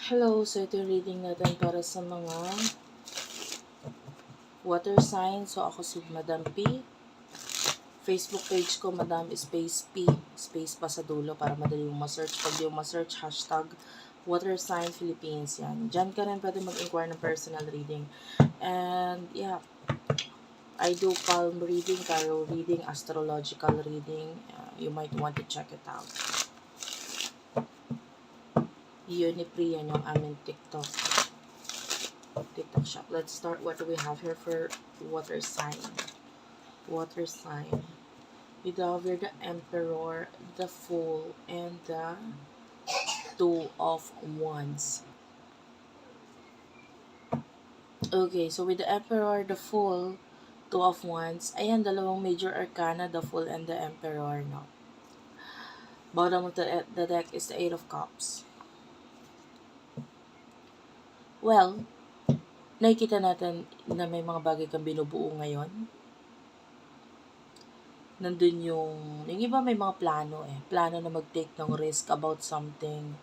Hello, so ito yung reading natin para sa mga water sign. So ako si Madam P. Facebook page ko, Madam Space P. Space pa sa dulo para madali yung ma-search. Pag yung ma-search, hashtag water sign Philippines yan. Diyan ka rin pwede mag-inquire ng personal reading. And yeah, I do palm reading, tarot reading, astrological reading. You might want to check it out. Unipri, yan yung aming TikTok shop. Let's start what do we have here for water sign. Water sign. We have here the Emperor, the Fool, and the Two of Wands. Okay, so with the Emperor, the Fool, Two of Wands, ayan, dalawang major arcana, the Fool and the Emperor, no? Bottom of the deck is the Eight of Cups. Well, nakikita natin na may mga bagay kang binubuo ngayon. Nandun yung iba may mga plano Plano na mag-take ng risk about something.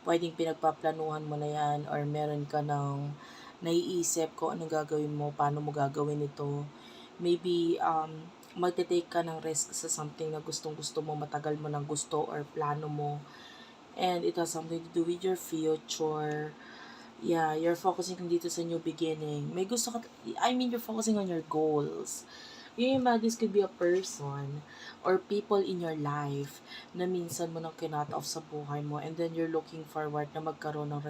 Pwedeng pinagpaplanuhan mo na yan or meron ka ng naiisip kung anong gagawin mo, paano mo gagawin ito. Maybe, magte-take ka ng risk sa something na gustong-gusto mo, matagal mo ng gusto or plano mo. And it has something to do with your future. Yeah, you're focusing dito sa new beginning. May gusto ka, you're focusing on your goals. Yung this could be a person or people in your life na minsan mo nang kinut off sa buhay mo and then you're looking forward na magkaroon ng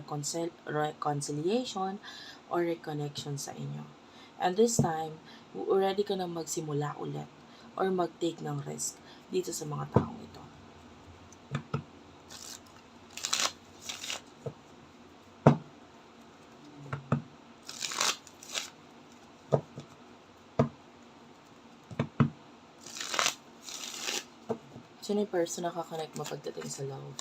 reconciliation or reconnection sa inyo. And this time, ready ka na magsimula ulit or mag-take ng risk dito sa mga taong ito. Sino yung person na kakonect mo pagdating sa love?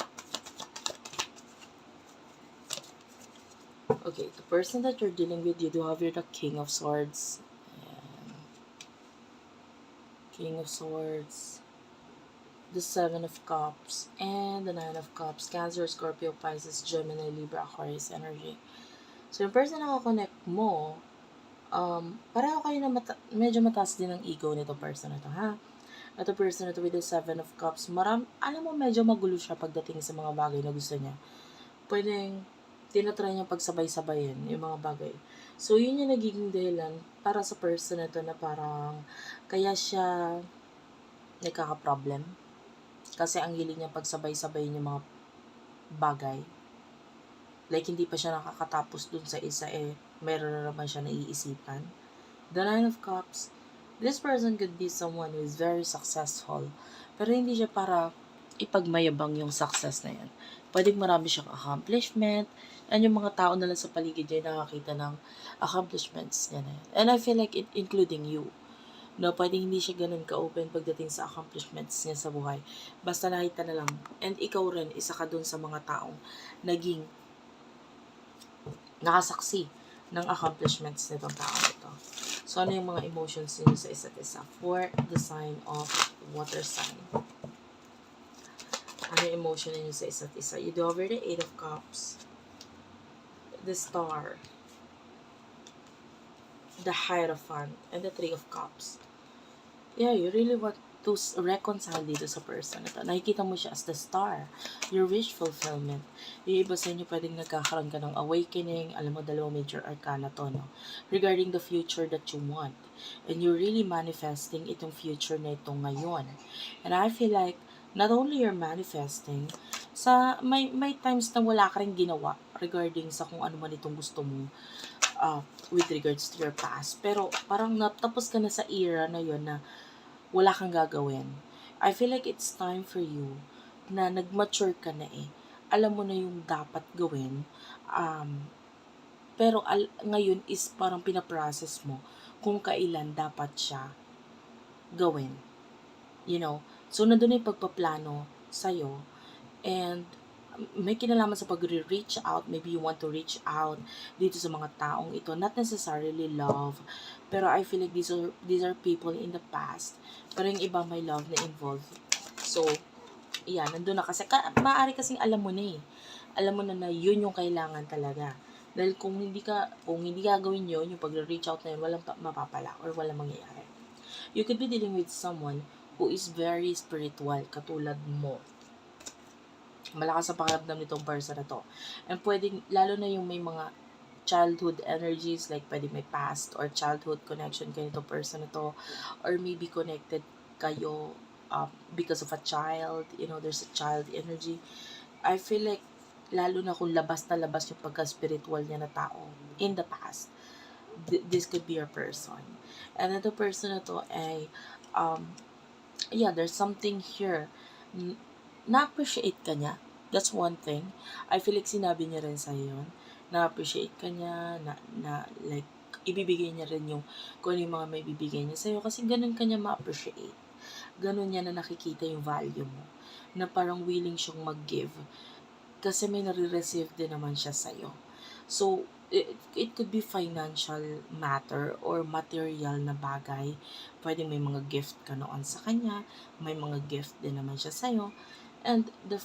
Okay, the person that you're dealing with, you do have here the King of Swords. Ayan. King of Swords. The Seven of Cups. And the Nine of Cups. Cancer, Scorpio, Pisces, Gemini, Libra, Aquarius energy. So, yung person na kakonect mo, pareho kayo na medyo mataas din ang ego nito person na to, ha? At the person na to with the Seven of Cups, alam mo, medyo magulo siya pagdating sa mga bagay na gusto niya. Pwedeng, tinatry niya pagsabay-sabayin yung mga bagay. So, yun yung nagiging dahilan para sa person na to na parang, kaya siya nagkaka-problem. Kasi ang hiling niya pagsabay-sabayin yung mga bagay. Like, hindi pa siya nakakatapos dun sa isa meron na naman siya naiisipan. The Nine of Cups, this person could be someone who is very successful. Pero hindi siya para ipagmayabang yung success na yan. Pwedeng marami siyang accomplishment. And yung mga tao na lang sa paligid niya nakakita ng accomplishments niya na yan. And I feel like including you. No, pwedeng hindi siya ganun ka-open pagdating sa accomplishments niya sa buhay. Basta nakita na lang. And ikaw rin, isa ka dun sa mga taong naging nakasaksi ng accomplishments nitong tao ito. So, ano yung mga emotions niyo sa isa't isa? For the sign of water sign. Ano yung emotion niyo sa isa't isa? You do over the Eight of Cups. The Star. The Hierophant. And the Three of Cups. Yeah, you really want to reconcile dito sa person na to. Nakikita mo siya as the star. Your wish fulfillment. Yung iba sa inyo pwedeng nagkakaroon ka ng awakening. Alam mo, dalawang major arcana to, no? Regarding the future that you want. And you're really manifesting itong future na ito ngayon. And I feel like, not only you're manifesting, may times na wala ka rin ginawa regarding sa kung ano man itong gusto mo with regards to your past. Pero parang natapos ka na sa era na yon na wala kang gagawin. I feel like it's time for you na nag-mature ka na Alam mo na yung dapat gawin. Pero ngayon is parang pinaprocess mo kung kailan dapat siya gawin. You know? So, nandun na yung pagpaplano sa'yo. And may kinalaman sa pag-reach out. Maybe you want to reach out dito sa mga taong ito. Not necessarily love. Pero I feel like these are people in the past. Pero yung iba may love na involved. So, Yan, nandun na kasi. Maaari kasing alam mo na eh. Alam mo na yun yung kailangan talaga. Dahil kung hindi gagawin yun, yung pag-reach out na yun, walang mapapala or walang mangyayari. You could be dealing with someone who is very spiritual, katulad mo. Malakas sa pakiramdam nitong person na to. And pwedeng, lalo na yung may mga childhood energies, like pwede may past or childhood connection kayo nitong person na to, or maybe connected kayo because of a child, there's a child energy. I feel like, lalo na kung labas na labas yung pagka-spiritual niya na tao in the past, this could be your person. And then the person na to ay, there's something here. Na-appreciate ka niya. That's one thing. I feel like sinabi niya rin sa'yo yun. Na-appreciate ka niya, like, ibibigay niya rin kung ano yung mga may bibigay niya sa'yo. Kasi ganun ka niya ma-appreciate. Ganun niya na nakikita yung value mo. Na parang willing siyang mag-give. Kasi may nare-receive din naman siya sa'yo. So, it could be financial matter or material na bagay. Pwede may mga gift ka noon sa kanya. May mga gift din naman siya sa'yo. And the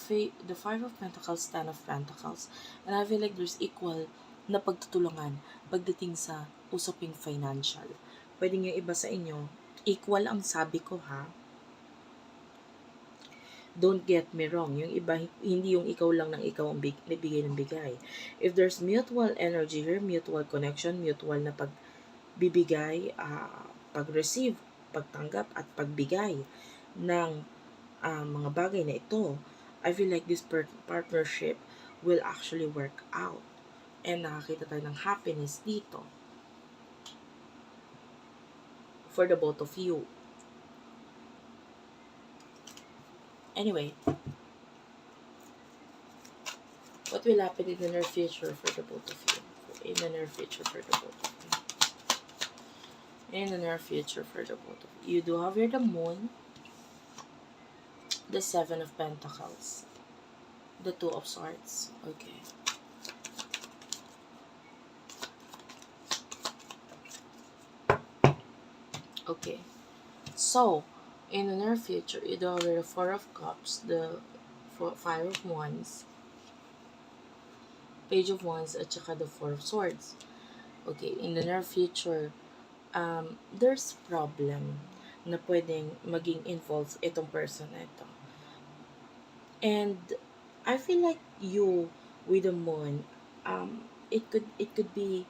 Five of Pentacles, Ten of Pentacles. And I feel like there's equal na pagtutulungan pagdating sa usaping financial. Pwede nga iba sa inyo, equal ang sabi ko ha. Don't get me wrong, yung iba, hindi yung ikaw lang ng ikaw ang bigay ng bigay. If there's mutual energy here, mutual connection, mutual na pagbibigay, pag-receive, pagtanggap, at pagbigay ng mga bagay na ito, I feel like this partnership will actually work out. And nakakita tayo ng happiness dito for the both of you. Anyway, what will happen in the near future for the both of you? In the near future for the both of you. In the near future for the both of you. You do have here the Moon, the Seven of Pentacles, the Two of Swords. Okay. Okay. So, in the near future, you do have the Four of Cups, the Five of Wands, Page of Wands, at saka the Four of Swords. Okay, in the near future, there's problem na pwedeng maging involved itong person na ito. And I feel like you with the Moon, it could be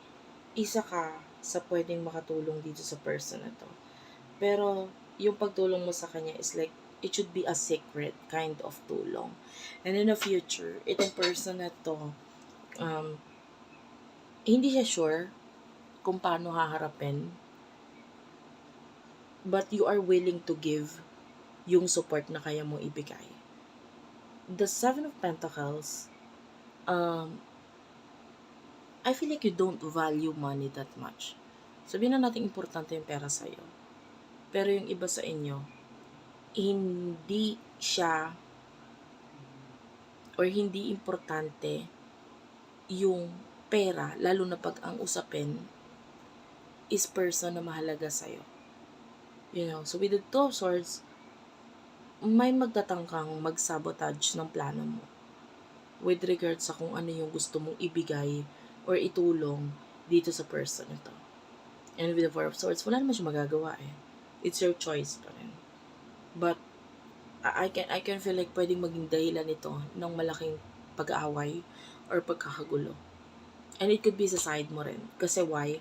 isa ka sa pwedeng makatulong dito sa person na to. Pero yung pagtulong mo sa kanya is like, it should be a secret kind of tulong. And in the future, itong person na to, hindi siya sure kung paano haharapin, but you are willing to give yung support na kaya mo ibigay. The Seven of Pentacles, I feel like you don't value money that much. Sabihin na natin importante yung pera sa'yo. Pero yung iba sa inyo, hindi siya or hindi importante yung pera, lalo na pag ang usapin is person na mahalaga sa'yo. So with the Two of Swords, may magtatangkang mag-sabotage ng plano mo with regards sa kung ano yung gusto mong ibigay or itulong dito sa person ito. And with the Four of Swords, wala naman siya magagawa eh. It's your choice pa rin. But I can feel like pwedeng maging dahilan ito ng malaking pag-aaway or pagkakagulo. And it could be sa side mo rin. Kasi why?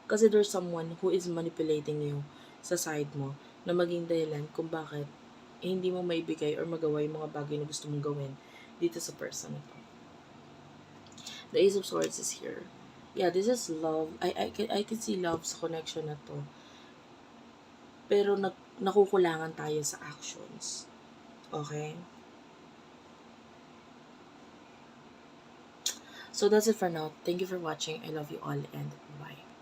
Kasi there's someone who is manipulating you sa side mo na maging dahilan kung bakit hindi mo maibigay or magawa yung mga bagay na gusto mong gawin dito sa person ito. The Ace of Swords is here. Yeah, this is love. I can see love sa connection na to. Pero nakukulangan tayo sa actions. Okay? So that's it for now. Thank you for watching. I love you all and bye.